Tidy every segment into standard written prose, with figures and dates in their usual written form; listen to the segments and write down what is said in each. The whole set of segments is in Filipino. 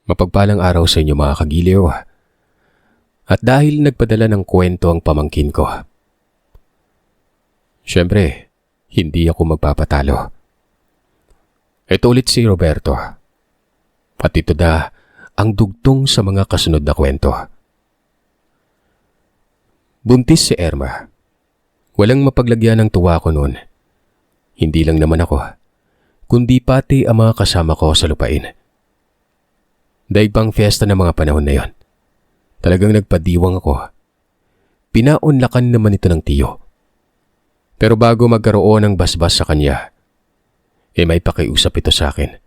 Mapagpalang araw sa inyo mga kagiliw. At dahil nagpadala ng kwento ang pamangkin ko, syempre, hindi ako magpapatalo. Ito ulit si Roberto. At ito na ang dugtong sa mga kasunod na kwento. Buntis si Irma. Walang mapaglagyan ng tuwa ko noon. Hindi lang naman ako, kundi pati ang mga kasama ko sa lupain. Daig pang fiesta ng mga panahon na yon. Talagang nagpadiwang ako. Pinaunlakan naman ito ng tiyo. Pero bago magkaroon ng basbas sa kanya, may pakiusap ito sa akin.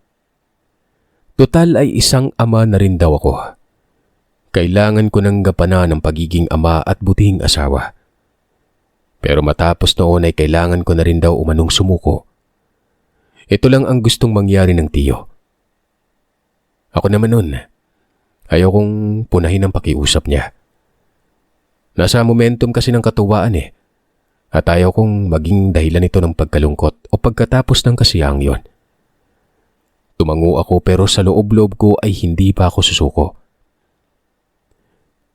Total ay isang ama na rin daw ako. Kailangan ko ng gapanan ng pagiging ama at butihing asawa. Pero matapos noon ay kailangan ko na rin daw umanong sumuko. Ito lang ang gustong mangyari ng tiyo. Ako naman nun, ayaw kong punahin ang pakiusap niya. Nasa momentum kasi ng katuwaan at ayaw kong maging dahilan ito ng pagkalungkot o pagkatapos ng kasiyang yon. Tumango ako pero sa loob-loob ko ay hindi pa ako susuko.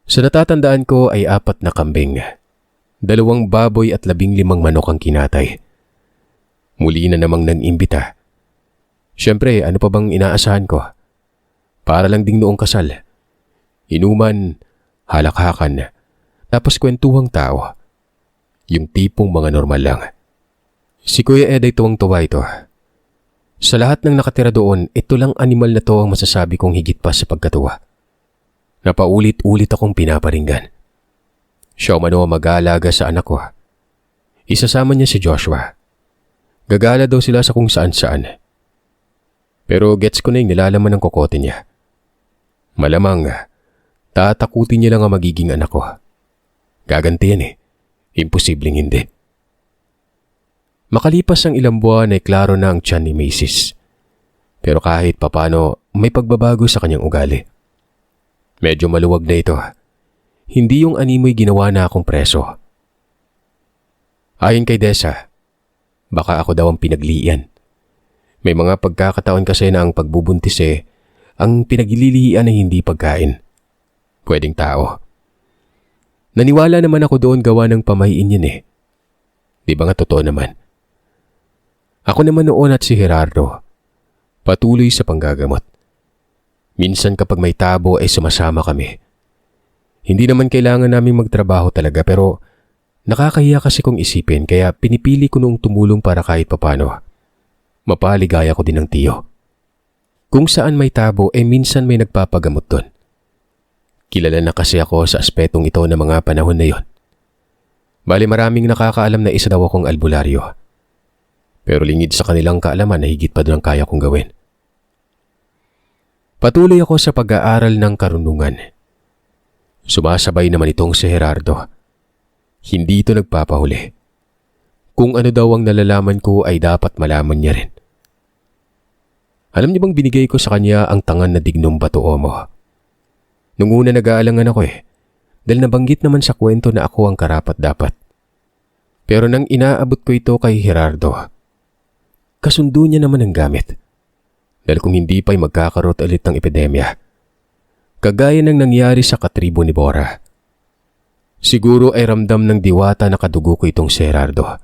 Sa natatandaan ko ay 4 na kambing, 2 baboy at 15 manok ang kinatay. Muli na namang nang-imbita. Siyempre, ano pa bang inaasahan ko? Para lang ding noong kasal. Inuman, halakhakan, tapos kwentuhang tao. Yung tipong mga normal lang. Si Kuya Ed ay tuwang-tuwa ito. Sa lahat ng nakatira doon, ito lang animal na to ang masasabi kong higit pa sa pagkatuwa. Napaulit-ulit akong pinaparinggan. Siya umano mag-aalaga sa anak ko. Isasama niya si Joshua. Gagala daw sila sa kung saan-saan. Pero gets ko na yung nilalaman ng kokote niya. Malamang, tatakutin niya lang ang magiging anak ko. Gaganti yan Imposibleng hindi. Makalipas ang ilang buwan ay klaro na ang tiyan ni Macy's. Pero kahit papano may pagbabago sa kanyang ugali. Medyo maluwag na ito. Hindi yung animoy ginawa na akong preso. Ayon kay Desa, baka ako daw ang pinagliian. May mga pagkakataon kasi na ang pagbubuntis ang pinaglilihian ay hindi pagkain. Pwedeng tao. Naniwala naman ako doon gawa ng pamahiin yun Di ba nga totoo naman? Ako naman noon at si Gerardo, patuloy sa panggagamot. Minsan kapag may tabo ay sumasama kami. Hindi naman kailangan naming magtrabaho talaga pero nakakahiya kasi kong isipin kaya pinipili ko noong tumulong para kahit papano. Mapaligaya ko din ng tiyo. Kung saan may tabo minsan may nagpapagamot doon. Kilala na kasi ako sa aspetong ito ng mga panahon na yon. Bali maraming nakakaalam na isa daw akong albularyo. Pero lingid sa kanilang kaalaman na higit pa doon ang kaya kong gawin. Patuloy ako sa pag-aaral ng karunungan. Sumasabay naman itong si Gerardo. Hindi ito nagpapahuli. Kung ano daw ang nalalaman ko ay dapat malaman niya rin. Alam niyo bang binigay ko sa kanya ang tangan na dignong bato omo? Nung una nag-aalangan ako dahil nabanggit naman sa kwento na ako ang karapat-dapat. Pero nang inaabot ko ito kay Gerardo, kasundo niya naman ang gamit. Dahil kung hindi pa'y magkakaroon ulit ng epidemya. Kagaya ng nangyari sa katribo ni Bora. Siguro ay ramdam ng diwata na kadugo ko itong si Gerardo.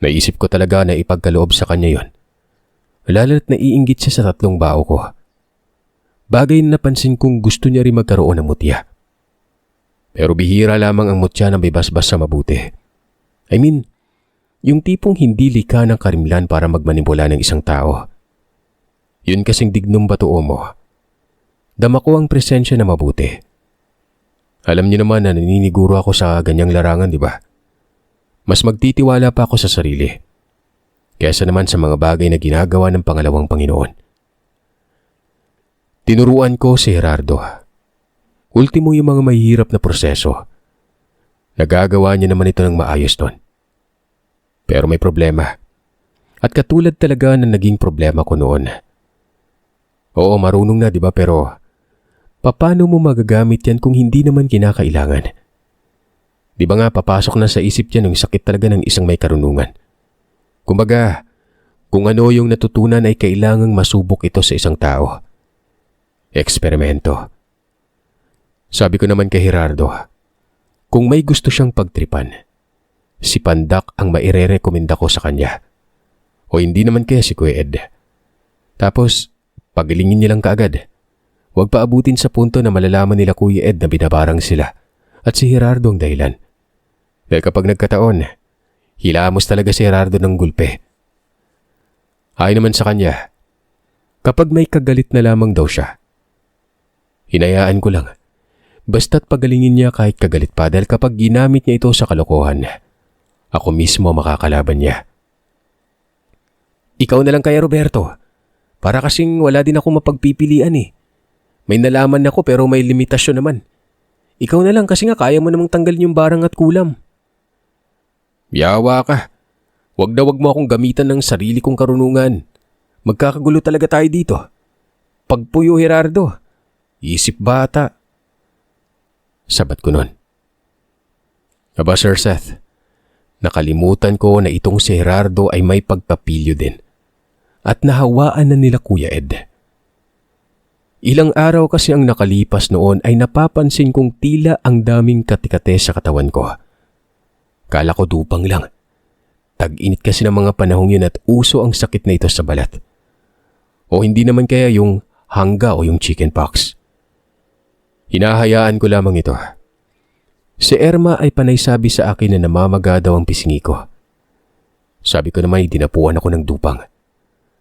Naisip ko talaga na ipagkaloob sa kanya yon. Lalo't naiinggit siya sa 3 bao ko. Bagay na napansin kong gusto niya rin magkaroon ng mutya. Pero bihira lamang ang mutya na may basbas sa mabuti. I mean, yung tipong hindi likha ng karimlan para magmanipula ng isang tao. Yun kasing dignong batuo mo. Dama ko ang presensya na mabuti. Alam niyo naman na naniniguro ako sa ganyang larangan, di ba? Mas magtitiwala pa ako sa sarili. Kaysa naman sa mga bagay na ginagawa ng pangalawang Panginoon. Tinuruan ko si Gerardo. Ultimo yung mga mahihirap na proseso. Nagagawa niya naman ito ng maayos doon. Pero may problema. At katulad talaga na naging problema ko noon. Oo, marunong na, di ba? Pero paano mo magagamit yan kung hindi naman kinakailangan? Di ba nga papasok na sa isip yan yung sakit talaga ng isang may karunungan? Kumbaga, kung ano yung natutunan ay kailangang masubok ito sa isang tao. Eksperimento. Sabi ko naman kay Gerardo, kung may gusto siyang pagtripan, si Pandak ang maire-recommenda ko sa kanya. O hindi naman kaya si Kuya Ed. Tapos, pagalingin niya lang kaagad. Huwag pa abutin sa punto na malalaman nila Kuya Ed na binabarang sila at si Gerardo ang dahilan. Dahil kapag nagkataon, hilamos talaga si Gerardo ng gulpe. Ayon naman sa kanya, kapag may kagalit na lamang daw siya, hinayaan ko lang. Basta't pagalingin niya kahit kagalit pa dahil kapag ginamit niya ito sa kalokohan, ako mismo makakalaban niya. Ikaw na lang kaya Roberto. Para kasing wala din ako mapagpipilian eh. May nalaman ako pero may limitasyon naman. Ikaw na lang kasi nga kaya mo namang tanggalin yung barang at kulam. Yawa ka. Wag na wag mo akong gamitan ng sarili kong karunungan. Magkakagulo talaga tayo dito. Pagpuyo Gerardo. Isip bata. Sabat ko nun. Aba Sir Seth, nakalimutan ko na itong si Gerardo ay may pagpapilyo din. At nahawaan na nila Kuya Ed. Ilang araw kasi ang nakalipas noon ay napapansin kong tila ang daming katikate sa katawan ko. Kala ko dupang lang. Tag-init kasi ng mga panahong yun at uso ang sakit na ito sa balat. O hindi naman kaya yung hangga o yung chickenpox. Hinahayaan ko lamang ito. Si Irma ay panay sabi sa akin na namamaga daw ang pisngi ko. Sabi ko naman dinapuan ako ng dupang.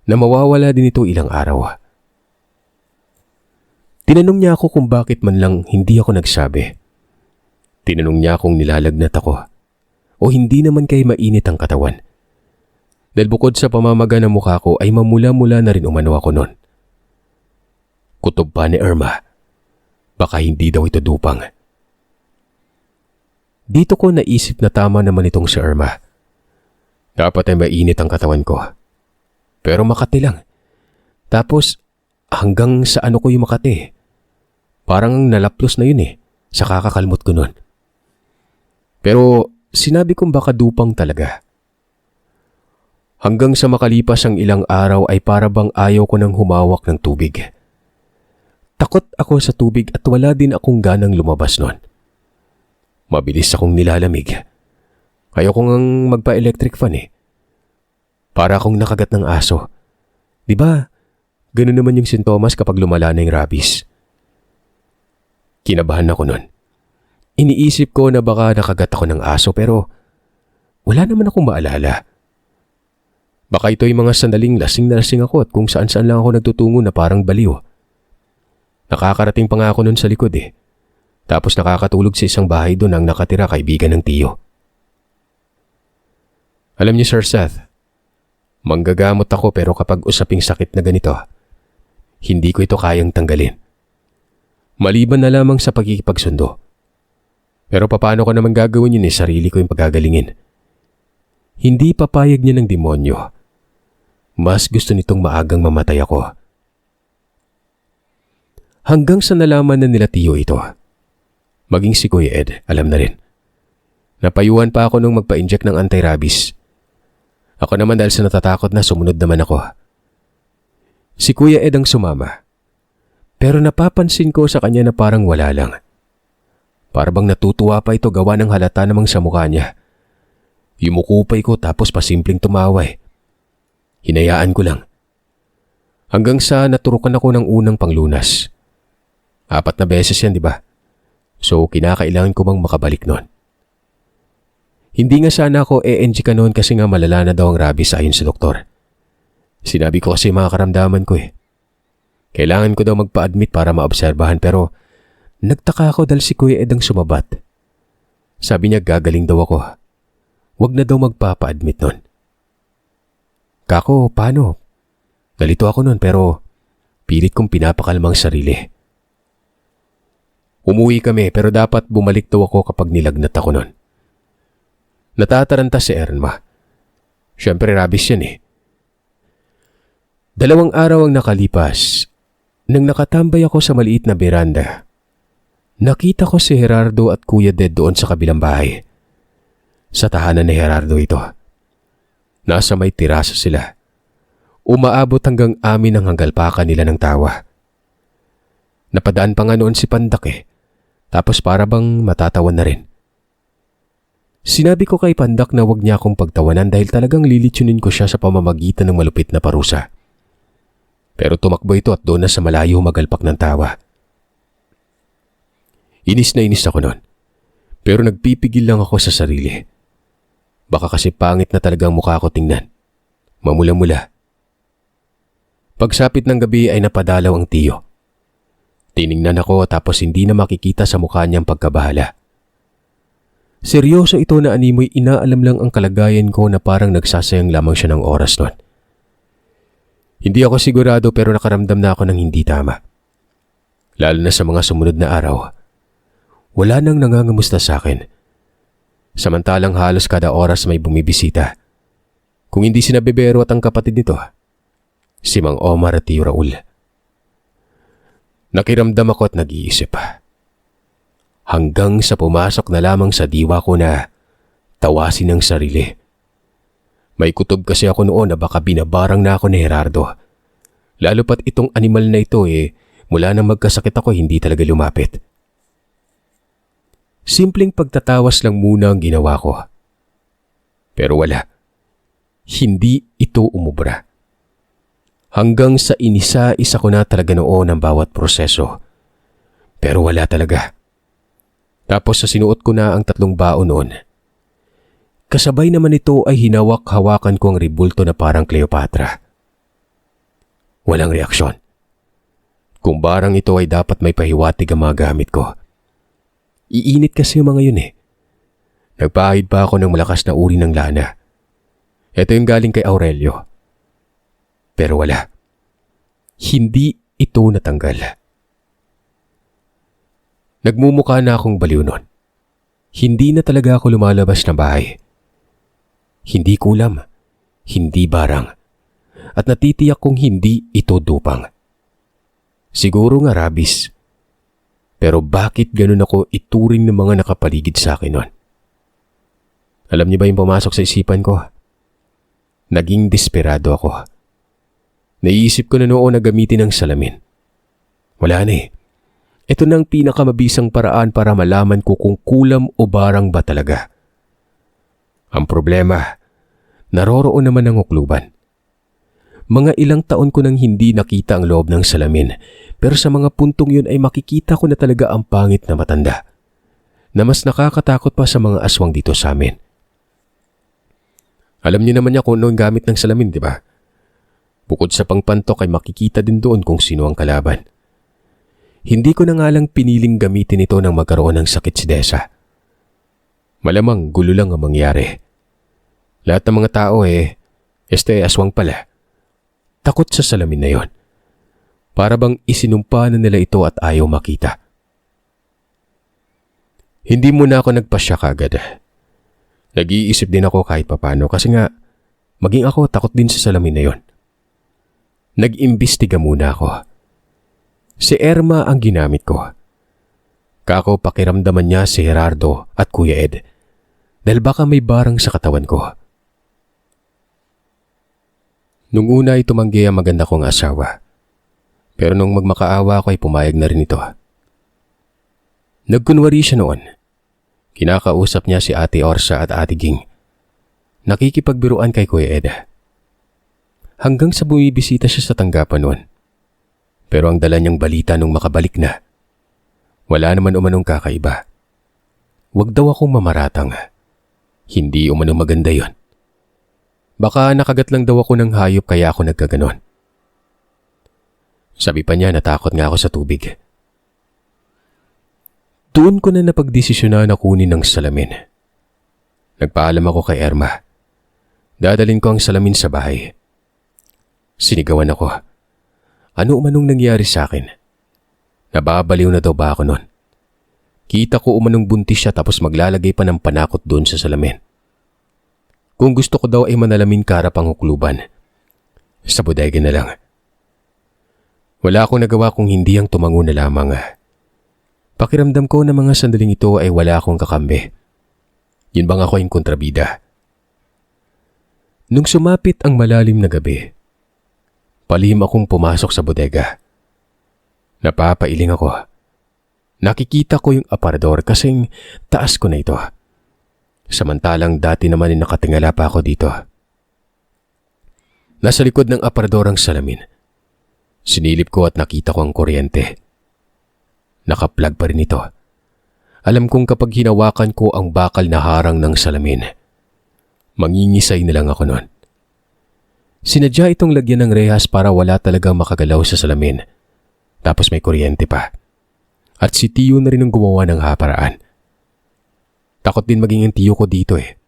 Na mawawala din ito ilang araw. Tinanong niya ako kung bakit man lang hindi ako nagsabi. Tinanong niya kung nilalagnat ako o hindi naman kay mainit ang katawan. Dahil bukod sa pamamaga ng mukha ko ay mamula-mula na rin umano ako noon. Kutob pa ni Irma. Baka hindi daw ito dupang. Dito ko naisip na tama naman itong si Irma. Dapat ay mainit ang katawan ko. Pero Makati lang. Tapos hanggang sa ano ko yung Makati. Parang nalaplos na yun eh. Sa kakakalmot ko nun. Pero sinabi kong baka dupang talaga. Hanggang sa makalipas ang ilang araw ay para bang ayaw ko nang humawak ng tubig. Takot ako sa tubig at wala din akong ganang lumabas nun. Mabilis akong nilalamig. Ayaw ko ngang magpa-electric fan eh. Para akong nakagat ng aso. Diba, ganun naman yung sintomas kapag lumala na yung rabies. Kinabahan ako nun. Iniisip ko na baka nakagat ako ng aso pero wala naman akong maalala. Baka ito yung mga sandaling lasing na lasing ako at kung saan-saan lang ako nagtutungo na parang baliw. Nakakarating pa nga ako nun sa likod eh. Tapos nakakatulog sa isang bahay doon ang nakatira kaibigan ng tiyo. Alam niyo Sir Seth, manggagamot ako pero kapag usaping sakit na ganito, hindi ko ito kayang tanggalin. Maliban na lamang sa pagkikipagsundo. Pero paano ko naman gagawin yun sarili ko yung pagagalingin. Hindi papayag niya ng demonyo. Mas gusto nitong maagang mamatay ako. Hanggang sa nalaman na nila tiyo ito. Maging si Kuya Ed, alam na rin. Napayuhan pa ako nung magpa-inject ng anti-rabies. Ako naman dahil sa natatakot na sumunod naman ako. Si Kuya Ed ang sumama. Pero napapansin ko sa kanya na parang wala lang. Para bang natutuwa pa ito gawa ng halata namang sa mukha niya. Yumukupay ko tapos pasimpleng tumawa eh. Hinayaan ko lang. Hanggang sa naturukan ako ng unang panglunas. 4 na beses yan, di ba? So kinakailangan ko bang makabalik nun. Hindi nga sana ako e-NG ka noon kasi nga malala na daw ang rabies ayon sa doktor. Sinabi ko kasi mga karamdaman ko eh. Kailangan ko daw magpa-admit para maobserbahan pero nagtaka ako dahil si Kuya Ed ang sumabat. Sabi niya gagaling daw ako. Huwag na daw magpapa-admit noon. Kako, paano? Galito ako noon pero pilit kong pinapakalmang sarili. Umuwi kami pero dapat bumalik daw ako kapag nilagnat ako noon. Natataranta si Irma. Siyempre rabies yan eh. 2 araw ang nakalipas. Nang nakatambay ako sa maliit na beranda, nakita ko si Gerardo at Kuya Ed doon sa kabilang bahay. Sa tahanan ni Gerardo ito. Nasa may tirasa sila. Umaabot hanggang amin ang hanggalpakan nila ng tawa. Napadaan pa nga noon si Pandak Tapos para bang matatawan na rin. Sinabi ko kay Pandak na wag niya akong pagtawanan dahil talagang lilitsunin ko siya sa pamamagitan ng malupit na parusa. Pero tumakbo ito at doon na sa malayo magalpak ng tawa. Inis na inis ako noon. Pero nagpipigil lang ako sa sarili. Baka kasi pangit na talagang mukha ko tingnan. Mamula-mula. Pagsapit ng gabi ay napadalaw ang tiyo. Tiningnan ako tapos hindi na makikita sa mukha niyang pagkabahala. Seryoso ito na animoy inaalam lang ang kalagayan ko na parang nagsasayang lamang siya ng oras noon. Hindi ako sigurado pero nakaramdam na ako ng hindi tama. Lalo na sa mga sumunod na araw. Wala nang nangangamusta sa akin. Samantalang halos kada oras may bumibisita. Kung hindi sina Bebero at ang kapatid nito, si Mang Omar at Tio Raul. Nakiramdam ako at nag-iisip. Hanggang sa pumasok na lamang sa diwa ko na tawasin ang sarili. May kutob kasi ako noon na baka binabarang na ako ni Gerardo. Lalo pat itong animal na ito mula nang magkasakit ako hindi talaga lumapit. Simpleng pagtatawas lang muna ang ginawa ko. Pero wala. Hindi ito umubra. Hanggang sa inisa-isa ko na talaga noon ang bawat proseso. Pero wala talaga. Tapos sa sinuot ko na ang 3 baon noon. Kasabay naman ito ay hinawak-hawakan ko ang ribulto na parang Cleopatra. Walang reaksyon. Kung barang ito ay dapat may pahiwatig ang mga gamit ko. Iinit kasi yung mga yun Nagpahid pa ako ng malakas na uri ng lana. Ito yung galing kay Aurelio. Pero wala. Hindi ito natanggal. Nagmumukha na akong baliw nun. Hindi na talaga ako lumalabas ng bahay. Hindi kulam. Hindi barang. At natitiyak kong hindi ito dupang. Siguro nga rabies. Pero bakit ganun ako ituring ng mga nakapaligid sa akin nun? Alam niyo ba yung pumasok sa isipan ko? Naging desperado ako. Naiisip ko na noon na gamitin ang salamin. Wala na Ito na ang pinakamabisang paraan para malaman ko kung kulam o barang ba talaga. Ang problema, naroroon naman ang ukluban. Mga ilang taon ko nang hindi nakita ang loob ng salamin, pero sa mga puntong yun ay makikita ko na talaga ang pangit na matanda, na mas nakakatakot pa sa mga aswang dito sa amin. Alam niyo naman niya kung ano ang gamit ng salamin, di ba? Bukod sa pangpantok ay makikita din doon kung sino ang kalaban. Hindi ko na nga lang piniling gamitin ito nang magkaroon ng sakit si Desa. Malamang gulo lang ang mangyari. Lahat ng mga tao aswang pala. Takot sa salamin na yon. Para bang isinumpa na nila ito at ayaw makita. Hindi muna ako nagpasya kagad. Nag-iisip din ako kahit papano kasi nga maging ako takot din sa salamin na yon. Nag-imbestiga muna ako. Si Erma ang ginamit ko. Kako pakiramdaman niya si Gerardo at Kuya Ed dahil baka may barang sa katawan ko. Nung una ay tumanggi ang maganda kong asawa. Pero nung magmakaawa ako ay pumayag na rin ito. Nagkunwari siya noon. Kinakausap niya si Ate Orsa at Ate Ging. Nakikipagbiruan kay Kuya Ed. Hanggang sa bumibisita siya sa tanggapan noon. Pero ang dala niyang balita nung makabalik na, wala naman umanong kakaiba. Huwag daw akong mamaratang. Hindi umanong maganda yon. Baka nakagat lang daw ako ng hayop kaya ako nagkaganon. Sabi pa niya natakot nga ako sa tubig. Doon ko na napagdesisyonan na kunin ng salamin. Nagpaalam ako kay Erma. Dadalhin ko ang salamin sa bahay. Sinigawan ako. Ano umanong nangyari sa akin? Nababaliw na daw ba ako noon? Kita ko umanong buntis siya tapos maglalagay pa ng panakot doon sa salamin. Kung gusto ko daw ay manalamin karap ang hukluban. Sa bodega na lang. Wala akong nagawa kung hindi ang tumango na lamang. Pakiramdam ko na mga sandaling ito ay wala akong kakambi. Yun bang ako yung kontrabida? Nung sumapit ang malalim na gabi, palihim akong pumasok sa bodega. Napapailing ako. Nakikita ko yung aparador kasing taas ko na ito. Samantalang dati naman ay nakatingala pa ako dito. Nasa likod ng aparador ang salamin. Sinilip ko at nakita ko ang kuryente. Naka-plug pa rin ito. Alam kong kapag hinawakan ko ang bakal na harang ng salamin, mangingisay na lang ako noon. Sinadya itong lagyan ng rehas para wala talagang makagalaw sa salamin. Tapos may kuryente pa. At si Tiyo na rin ang gumawa ng haparaan. Takot din maging ang tiyo ko dito eh.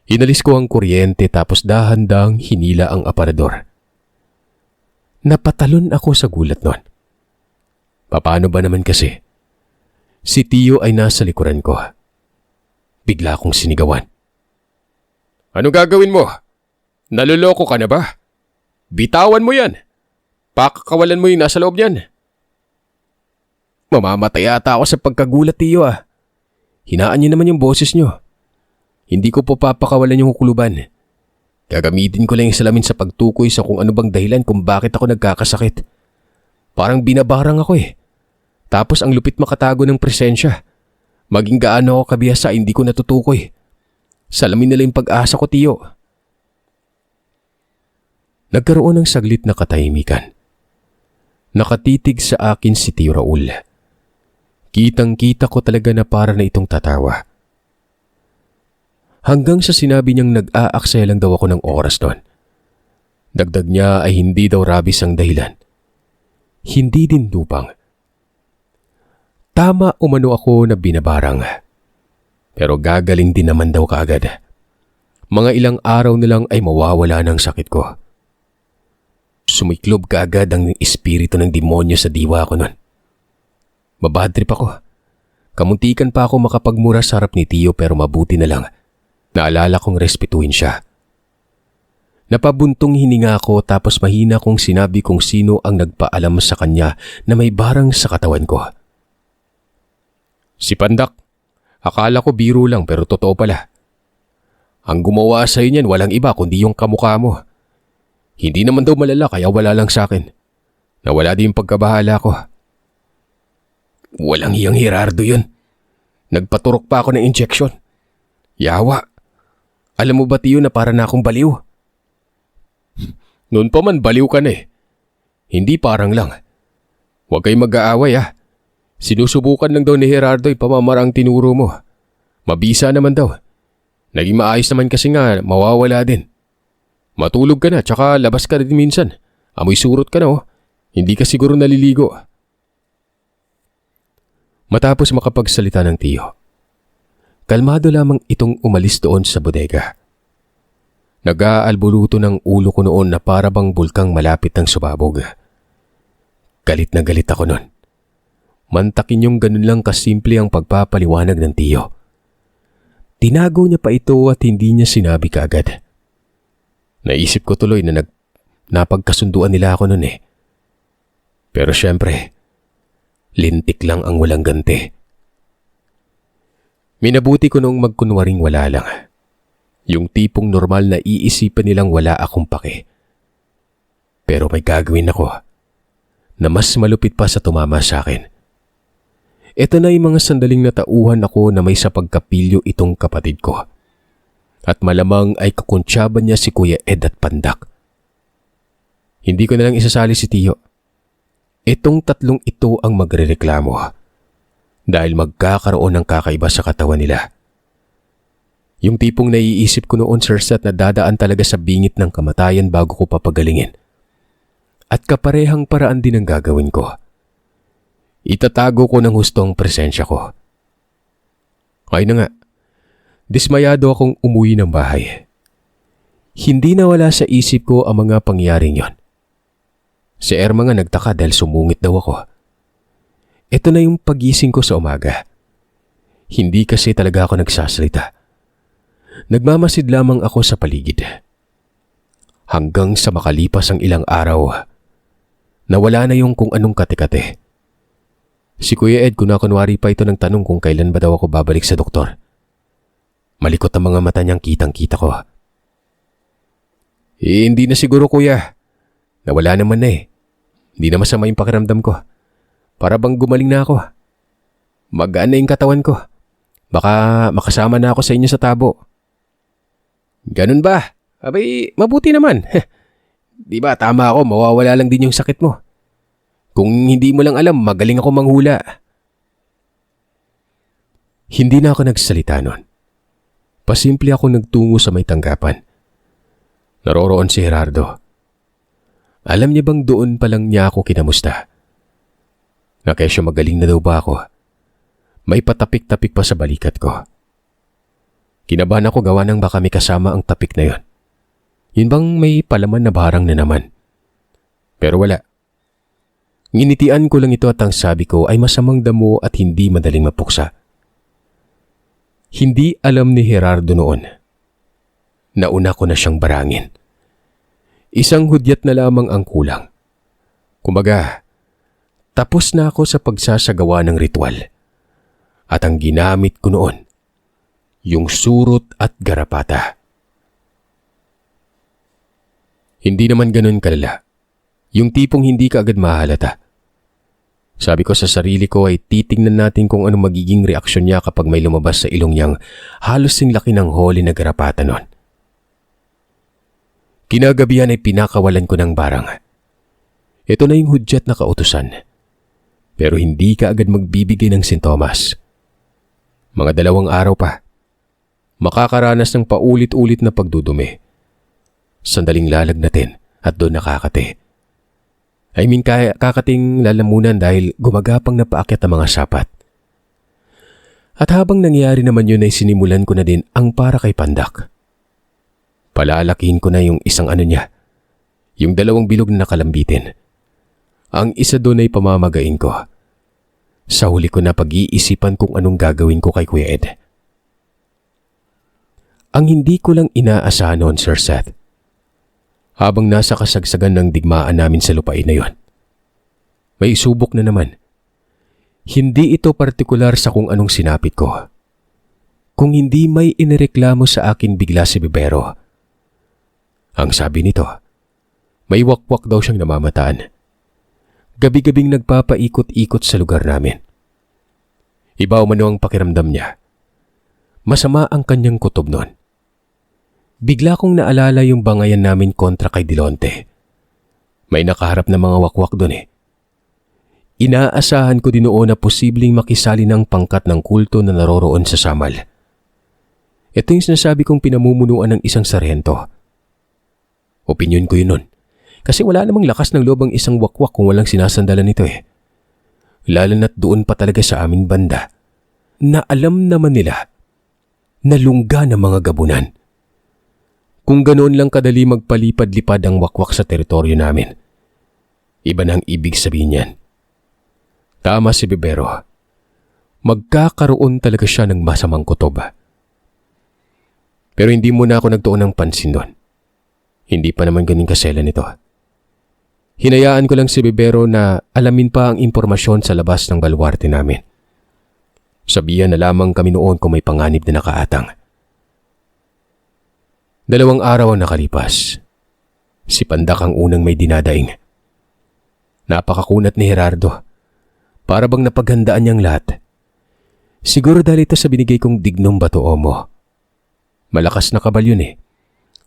Inalis ko ang kuryente tapos dahan-dahang hinila ang aparador. Napatalon ako sa gulat noon. Paano ba naman kasi? Si Tiyo ay nasa likuran ko. Bigla akong sinigawan. Ano gagawin mo? Naluloko ka na ba? Bitawan mo yan. Pakakawalan mo yung nasa loob niyan. Mamamatay ata ako sa pagkagulat, Tiyo ah. Hinaan niyo naman yung boses niyo. Hindi ko po papakawalan yung hukuluban. Gagamitin ko lang yung salamin sa pagtukoy sa kung ano bang dahilan kung bakit ako nagkakasakit. Parang binabarang ako eh. Tapos ang lupit makatago ng presensya. Maging gaano ako kabihasa hindi ko natutukoy. Salamin nila yung pag-asa ko, Tiyo. Nagkaroon ng saglit na katahimikan. Nakatitig sa akin si Tiyo Raul. Kitang-kita ko talaga na para na itong tatawa. Hanggang sa sinabi niyang nag-aaksaya lang daw ako ng oras doon. Dagdag niya ay hindi daw rabis ang dahilan. Hindi din lupang. Tama umano ako na binabarang. Pero gagaling din naman daw kaagad. Mga ilang araw na lang ay mawawala ng sakit ko. Sumiklob kaagad ang espiritu ng demonyo sa diwa ko nun. Mabadtrip ako. Kamuntikan pa ako makapagmura sa harap ni Tiyo pero mabuti na lang. Naalala kong respetuhin siya. Napabuntong hininga ako tapos mahina kong sinabi kung sino ang nagpaalam sa kanya na may barang sa katawan ko. Si Pandak. Akala ko biro lang pero totoo pala. Ang gumawa sa inyan walang iba kundi yung kamukha mo. Hindi naman daw malala kaya wala lang sa akin. Nawala din yung pagkabahala ko. Walang hiyang Gerardo yun. Nagpaturok pa ako ng injection. Yawa. Alam mo ba, Tiyo, na para na akong baliw? Noon pa man baliw ka na eh. Hindi parang lang. Huwag kayong mag-aaway ah. Sinusubukan lang daw ni Gerardo yung pamamarang tinuro mo. Mabisa naman daw. Naging maayos naman kasi nga mawawala din. Matulog ka na tsaka labas ka rin minsan. Amoy surot ka na oh. Hindi ka siguro naliligo. Matapos makapagsalita ng Tiyo, kalmado lamang itong umalis doon sa bodega. Nag-aalburuto ng ulo ko noon na para bang bulkang malapit ng subabog. Galit na galit ako noon. Mantakin yung ganun lang kasimple ang pagpapaliwanag ng Tiyo. Tinago niya pa ito at hindi niya sinabi kaagad. Naisip ko tuloy na napagkasunduan nila ako noon eh. Pero syempre, lintik lang ang walang ganti. Minabuti ko noong magkunwaring wala lang. Yung tipong normal na iisipan nilang wala akong pake. Pero may gagawin ako na mas malupit pa sa tumama sa akin. Ito na yung mga sandaling natauhan ako na may sapagkapilyo itong kapatid ko. At malamang ay kakuntsaban niya si Kuya Ed at Pandak. Hindi ko na lang isasali si Tiyo. Itong tatlong ito ang magrereklamo dahil magkakaroon ng kakaiba sa katawan nila. Yung tipong naiisip ko noon, Sir Seth, na dadaan talaga sa bingit ng kamatayan bago ko papagalingin. At kaparehang paraan din ang gagawin ko. Itatago ko ng husto ang presensya ko. Ay na nga, dismayado akong umuwi ng bahay. Hindi nawala sa isip ko ang mga pangyaring yon. Si Erma nga nagtaka dahil sumungit daw ako. Ito na yung pagising ko sa umaga. Hindi kasi talaga ako nagsasalita. Nagmamasid lamang ako sa paligid. Hanggang sa makalipas ang ilang araw, nawala na yung kung anong kate-kate. Si Kuya Ed kunakunwari pa ito ng tanong kung kailan ba daw ako babalik sa doktor. Malikot ang mga mata niyang kitang-kita ko. Hindi na siguro, Kuya. Nawala naman na eh. Hindi na masama yung pakiramdam ko. Para bang gumaling na ako. Magaan na yung katawan ko. Baka makasama na ako sa inyo sa tabo. Ganun ba? Abay, mabuti naman. Di ba, tama ako, mawawala lang din yung sakit mo. Kung hindi mo lang alam, magaling ako manghula. Hindi na ako nagsalita nun. Pasimple ako nagtungo sa may tanggapan. Naroroon si Gerardo. Alam niya bang doon pa lang niya ako kinamusta? Na kesyo magaling na daw ba ako? May patapik-tapik pa sa balikat ko. Kinabahan ako gawa ng baka may kasama ang tapik na yon. Yun bang may palaman na barang na naman? Pero wala. Nginitian ko lang ito at ang sabi ko ay masamang damo at hindi madaling mapuksa. Hindi alam ni Gerardo noon. Nauna ko na siyang barangin. Isang hudyat na lamang ang kulang. Kumbaga, tapos na ako sa pagsasagawa ng ritual. At ang ginamit ko noon, yung surot at garapata. Hindi naman ganun kalala. Yung tipong hindi ka agad mahalata. Sabi ko sa sarili ko ay titingnan natin kung ano magiging reaksyon niya kapag may lumabas sa ilong niyang halos sing laki ng holi na garapata noon. Kinagabihan ay pinakawalan ko ng barang. Ito na yung hudyat na kautusan. Pero hindi ka agad magbibigay ng sintomas. Mga 2 araw pa. Makakaranas ng paulit-ulit na pagdudumi. Sandaling lalagnatin at doon nakakate. Kakating lalamunan dahil gumagapang na paakyat ang mga sapat. At habang nangyari naman yun ay sinimulan ko na din ang para kay Pandak. Palalakihin ko na yung isang niya. Yung 2 bilog na nakalambitin. Ang isa doon ay pamamagain ko. Sa huli ko na pag-iisipan kung anong gagawin ko kay Kuya Ed. Ang hindi ko lang inaasahan noon, Sir Seth. Habang nasa kasagsagan ng digmaan namin sa lupain na yon. May subok na naman. Hindi ito partikular sa kung anong sinapit ko. Kung hindi may inireklamo sa akin bigla si Bibero. Ang sabi nito, may wakwak daw siyang namamataan. Gabi-gabing nagpapaikot-ikot sa lugar namin. Iba umano ang pakiramdam niya. Masama ang kanyang kutob noon. Bigla kong naalala yung bangayan namin kontra kay Dilonte. May nakaharap na mga wakwak doon eh. Inaasahan ko din noon na posibleng makisali ng pangkat ng kulto na naroroon sa Samal. Ito yung sinasabi kong pinamumunuan ng isang sarhento. Opinyon ko yun nun. Kasi wala namang lakas ng loob ang isang wakwak kung walang sinasandalan nito eh. Lalo na't doon pa talaga sa aming banda na alam naman nila na lungga ng mga gabunan. Kung ganoon lang kadali magpalipad-lipad ang wakwak sa teritoryo namin. Iba na ang ibig sabihin niyan. Tama si Bibero. Magkakaroon talaga siya ng masamang kutob. Pero hindi muna ako nagtuon ng pansin doon. Hindi pa naman ganun kasela nito. Hinayaan ko lang si Bibero na alamin pa ang impormasyon sa labas ng baluarte namin. Sabihan na lamang kami noon kung may panganib na nakaatang. 2 araw ang nakalipas. Si Pandak ang unang may dinadaing. Napakakunat ni Gerardo. Para bang napaghandaan niyang lahat. Siguro dahil ito sa binigay kong dignong bato omo. Malakas na kabal yun eh.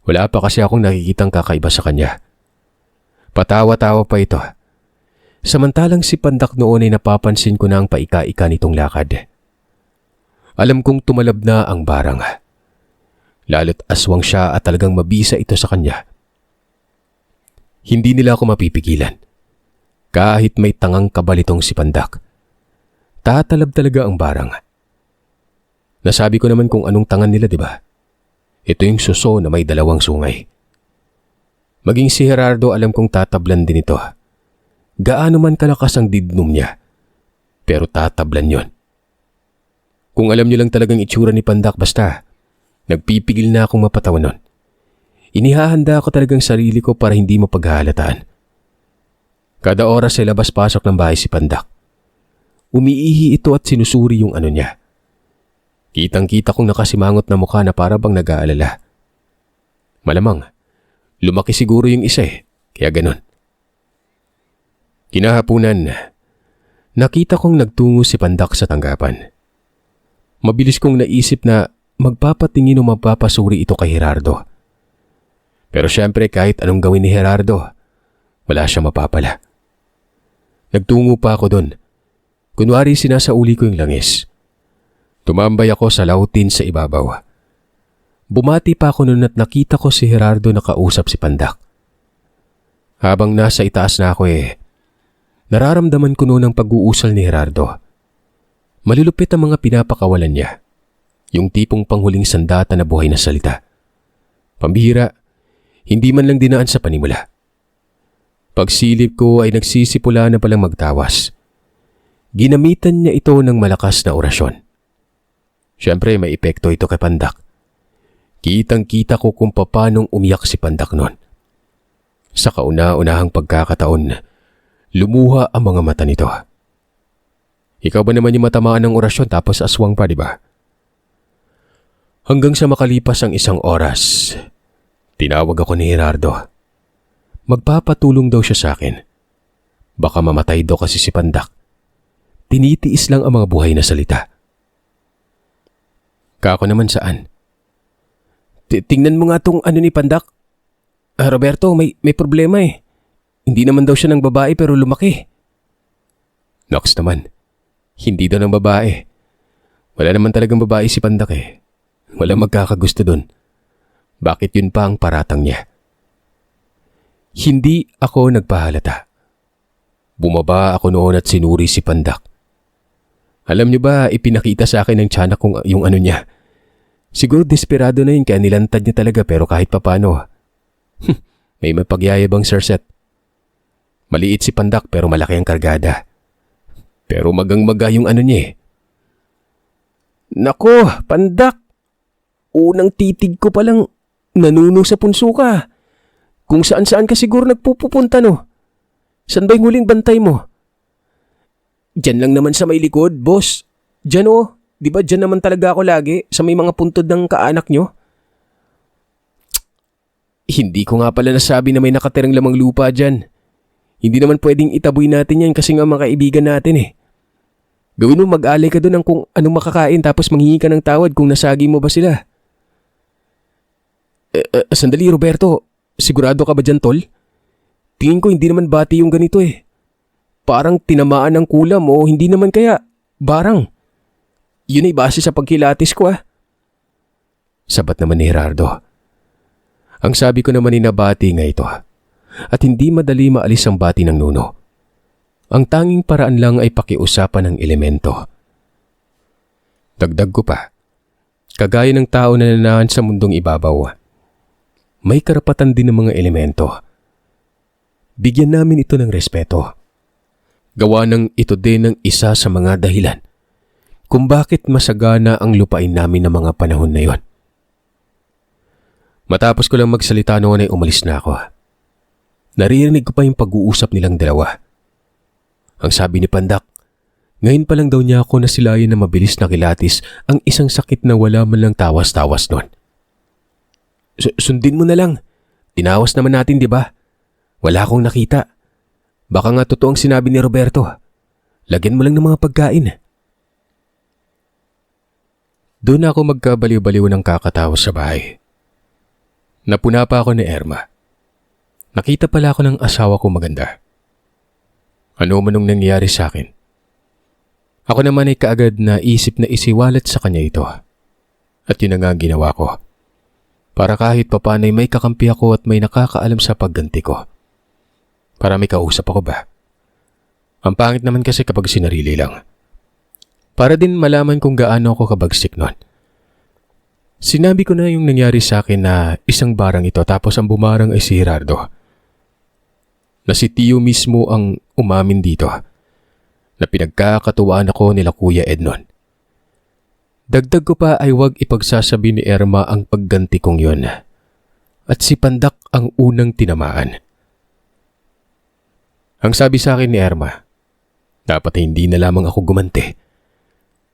Wala pa kasi akong nakikitang kakaiba sa kanya. Patawa-tawa pa ito. Samantalang si Pandak noon ay napapansin ko na ang paika-ika nitong lakad. Alam kong tumalab na ang barang. Lalo't aswang siya at talagang mabisa ito sa kanya. Hindi nila ako mapipigilan. Kahit may tangang kabal itong si Pandak. Tatalab talaga ang barang. Nasabi ko naman kung anong tangan nila, di ba? Ito yung suso na may 2 sungay. Maging si Gerardo alam kong tatablan din ito. Gaano man kalakas ang didnum niya. Pero tatablan yon. Kung alam niyo lang talagang itsura ni Pandak basta, nagpipigil na akong mapatawan nun. Inihahanda ko talagang sarili ko para hindi mapaghahalataan. Kada oras ay labas-pasok ng bahay si Pandak. Umiihi ito at sinusuri yung niya. Kitang-kita kong nakasimangot na mukha na para bang nag-aalala. Malamang, lumaki siguro yung isa eh, kaya ganun. Kinahapunan, nakita kong nagtungo si Pandak sa tanggapan. Mabilis kong naisip na magpapatingin o magpapasuri ito kay Gerardo. Pero syempre kahit anong gawin ni Gerardo, wala siya mapapala. Nagtungo pa ako doon. Kunwari sinasauli ko yung langis. Tumambay ako sa lautin sa ibabaw. Bumati pa ako noon at nakita ko si Gerardo nakausap si Pandak. Habang nasa itaas na ako nararamdaman ko noon ang pag-uusal ni Gerardo. Malulupit ang mga pinapakawalan niya. Yung tipong panghuling sandata na buhay na salita. Pambihira, hindi man lang dinaan sa panimula. Pagsilip ko ay nagsisipula na palang magtawas. Ginamitan niya ito ng malakas na orasyon. Siyempre may epekto ito kay Pandak. Kitang-kita ko kung paanong umiyak si Pandak noon. Sa kauna-unahang pagkakataon, lumuha ang mga mata nito. Ikaw ba naman yung matamaan ng orasyon tapos aswang pa, di ba? Hanggang sa makalipas ang 1 oras, tinawag ako ni Gerardo. Magpapatulong daw siya sa akin. Baka mamatay daw kasi si Pandak. Tinitiis lang ang mga buhay na salita. Kako naman saan? Tingnan mo nga tong ano ni Pandak. Roberto, may problema Hindi naman daw siya ng babae pero lumaki. Nox naman, hindi daw ng babae. Wala naman talagang babae si Pandak Walang magkakagusto dun. Bakit yun pa ang paratang niya? Hindi ako nagpahalata. Bumaba ako noon at sinuri si Pandak. Alam niyo ba, ipinakita sa akin ng tiyanak kung yung ano niya. Siguro desperado na yun kaya nilantad niya talaga pero kahit papano. May mapagyayabang Sir. Maliit si Pandak pero malaki ang kargada. Pero magang-maga yung ano niya Nako, Pandak! Unang titig ko palang nanuno sa punso ka. Kung saan-saan ka siguro nagpupunta no? Saan ba yung huling bantay mo? Diyan lang naman sa may likod, boss. Diyan di ba diyan naman talaga ako lagi sa may mga puntod ng kaanak nyo? Hindi ko nga pala nasabi na may nakatirang lamang lupa dyan. Hindi naman pwedeng itaboy natin yan kasi nga mga kaibigan natin Gawin mo mag-alay ka doon ng kung anong makakain tapos manghingi ka ng tawad kung nasagi mo ba sila. Sandali Roberto, sigurado ka ba dyan tol? Tingin ko hindi naman bati yung ganito Parang tinamaan ng kulam o hindi naman kaya barang. Yun ay base sa pagkilatis ko Sabat naman ni Gerardo. Ang sabi ko naman nabati nga ito at hindi madali maalis ang bati ng nuno. Ang tanging paraan lang ay pakiusapan ng elemento. Dagdag ko pa, kagaya ng tao na nananahan sa mundong ibabaw, may karapatan din ng mga elemento. Bigyan namin ito ng respeto. Gawa ng ito din ng isa sa mga dahilan kung bakit masagana ang lupain namin ng mga panahon na yon. Matapos ko lang magsalita noon ay umalis na ako. Naririnig ko pa yung pag-uusap nilang dalawa. Ang sabi ni Pandak, ngayon pa lang daw niya ako nasilayan na mabilis na kilatis ang isang sakit na wala man lang tawas-tawas noon. Sundin mo na lang. Tinawas naman natin, di ba? Wala akong nakita. Baka nga totoo ang sinabi ni Roberto. Lagyan mo lang ng mga pagkain. Doon ako magkabaliw-baliw ng kakatawa sa bahay. Napuna pa ako ni Erma. Nakita pala ako ng asawa ko maganda. Ano manong nangyari sa akin? Ako naman ay kaagad na isip na isiwalat sa kanya ito. At yun na nga ginawa ko. Para kahit papanay may kakampi ako at may nakakaalam sa pagganti ko. Para may kausap ako ba? Ang pangit naman kasi kapag sinarili lang. Para din malaman kung gaano ako kabagsik noon. Sinabi ko na yung nangyari sa akin na isang barang ito tapos ang bumarang ay si Gerardo. Na si Tio mismo ang umamin dito. Na pinagkakatuwaan ako nila Kuya Ednon. Dagdag ko pa ay huwag ipagsasabi ni Erma ang pagganti kong yun. At si Pandak ang unang tinamaan. Ang sabi sa akin ni Erma, dapat hindi na lamang ako gumanti.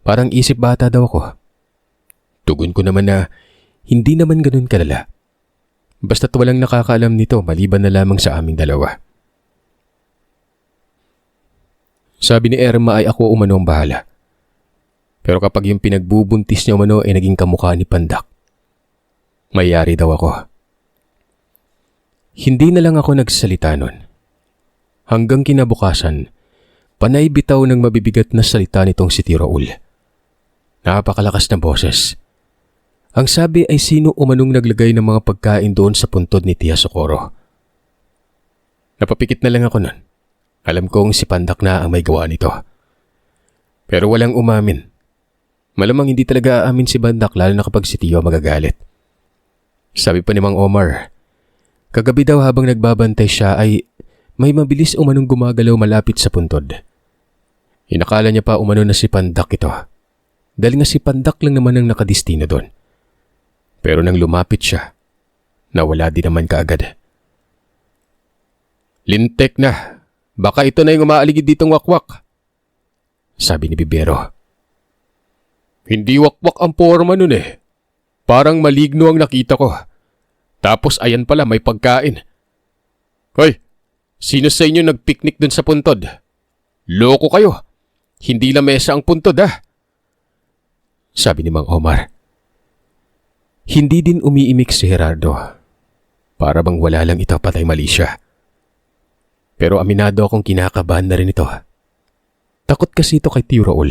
Parang isip bata daw ako. Tugon ko naman na hindi naman ganun kalala. Basta't walang nakakaalam nito maliban na lamang sa aming dalawa. Sabi ni Erma ay ako umano ang bahala. Pero kapag yung pinagbubuntis niya umano ay naging kamukha ni Pandak, mayari daw ako. Hindi na lang ako nagsalita nun. Hanggang kinabukasan, panay bitaw ng mabibigat na salita nitong si Tio Raul. Napakalakas na boses. Ang sabi ay sino umanong naglagay ng mga pagkain doon sa puntod ni Tia Socorro. Napapikit na lang ako nun. Alam kong si Pandak na ang may gawa nito. Pero walang umamin. Malamang hindi talaga aamin si Pandak lalo na kapag si Tio magagalit. Sabi pa ni Mang Omar, kagabi daw habang nagbabantay siya ay may mabilis umanong gumagalaw malapit sa puntod. Inakala niya pa umano na si Pandak ito. Dahil nga si Pandak lang naman ang nakadistino doon. Pero nang lumapit siya, nawala din naman kaagad. Lintek na. Baka ito na yung umaaligid ditong wakwak. Sabi ni Bibero. Hindi wakwak ang forma nun eh. Parang maligno ang nakita ko. Tapos ayan pala may pagkain. Hoy, sino sa inyo nagpiknik dun sa puntod? Loko kayo. Hindi lamesa ang puntod ah. Sabi ni Mang Omar. Hindi din umiimik si Gerardo. Para bang wala lang ito patay mali siya. Pero aminado akong kinakabahan na rin ito. Takot kasi ito kay Tio Raul.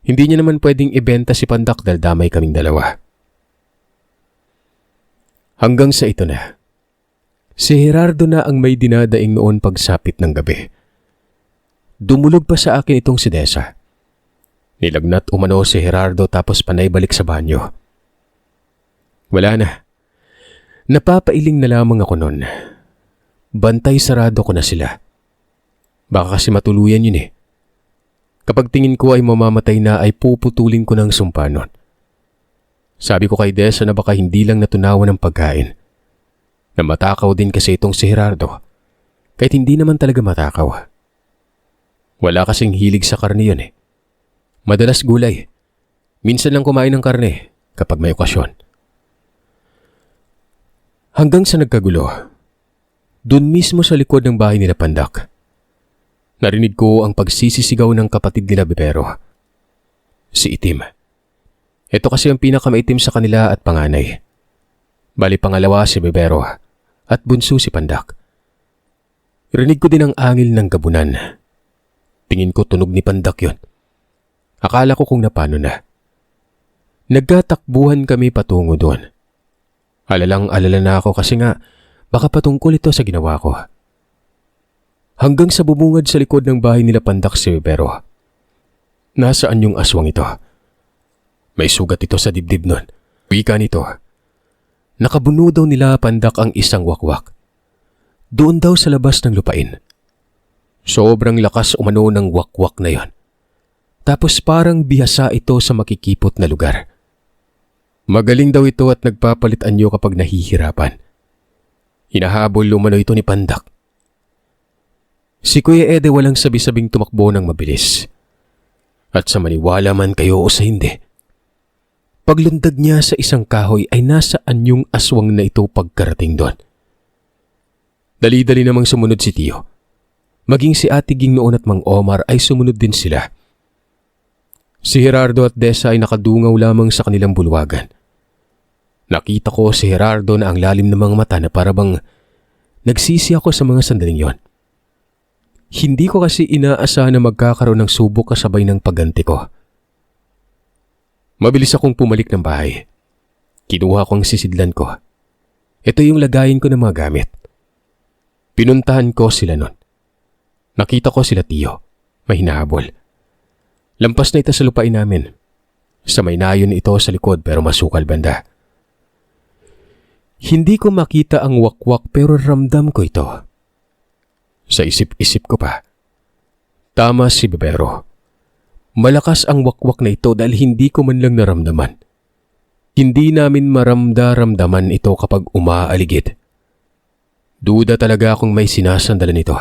Hindi niya naman pwedeng ibenta si Pandak dahil damay kaming dalawa. Hanggang sa ito na. Si Gerardo na ang may dinadaing noon pagsapit ng gabi. Dumulog pa sa akin itong si Desa. Nilagnat umano si Gerardo tapos panay balik sa banyo. Wala na. Napapailing na lamang ako noon. Bantay sarado ko na sila. Baka kasi matuluyan yun eh. Kapag tingin ko ay mamamatay na ay puputulin ko ng sumpa nun. Sabi ko kay Desa na baka hindi lang natunawan ng pagkain. Na matakaw din kasi itong si Gerardo. Kahit hindi naman talaga matakaw. Wala kasing hilig sa karne yun eh. Madalas gulay. Minsan lang kumain ng karne kapag may okasyon. Hanggang sa nagkagulo. Doon mismo sa likod ng bahay nila Pandak. Narinig ko ang pagsisisigaw ng kapatid nila Bibero. Si Itim. Ito kasi ang pinakamaitim sa kanila at panganay. Bali pangalawa si Bibero at bunso si Pandak. Rinig ko din ang angil ng gabunan. Tingin ko tunog ni Pandak yun. Akala ko kung napano na. Nagkatakbuhan kami patungo doon. Alalang-alala na ako kasi nga baka patungkol ito sa ginawa ko. Hanggang sa bumungad sa likod ng bahay nila Pandak si Bibero. Nasaan yung aswang ito? May sugat ito sa dibdib nun. Wika nito. Nakabuno daw nila Pandak ang isang wakwak. Doon daw sa labas ng lupain. Sobrang lakas umano ng wakwak na yon. Tapos parang bihasa ito sa makikipot na lugar. Magaling daw ito at nagpapalit anyo kapag nahihirapan. Hinahabol umano ito ni Pandak. Si Kuya Ede walang sabi-sabing tumakbo ng mabilis. At sa maniwala man kayo o sa hindi, paglundag niya sa isang kahoy ay nasa anyong aswang na ito pagkarating doon. Dali-dali namang sumunod si Tio. Maging si Ate Ging noon at Mang Omar ay sumunod din sila. Si Gerardo at Desa ay nakadungaw lamang sa kanilang bulwagan. Nakita ko si Gerardo na ang lalim ng mga mata na parabang nagsisi ako sa mga sandaling yon. Hindi ko kasi inaasahan na magkakaroon ng subok kasabay ng pagganti ko. Mabilis akong pumalik ng bahay. Kinuha ko ang sisidlan ko. Ito yung lagayin ko ng mga gamit. Pinuntahan ko sila nun. Nakita ko sila Tio. May hinahabol. Lampas na ito sa lupain namin. Sa may nayon ito sa likod pero masukal banda. Hindi ko makita ang wakwak pero ramdam ko ito. Sa isip-isip ko pa. Tama si Bibero. Malakas ang wakwak na ito dahil hindi ko man lang naramdaman. Hindi namin maramdaman ito kapag umaaligid. Duda talaga akong may sinasandalan ito.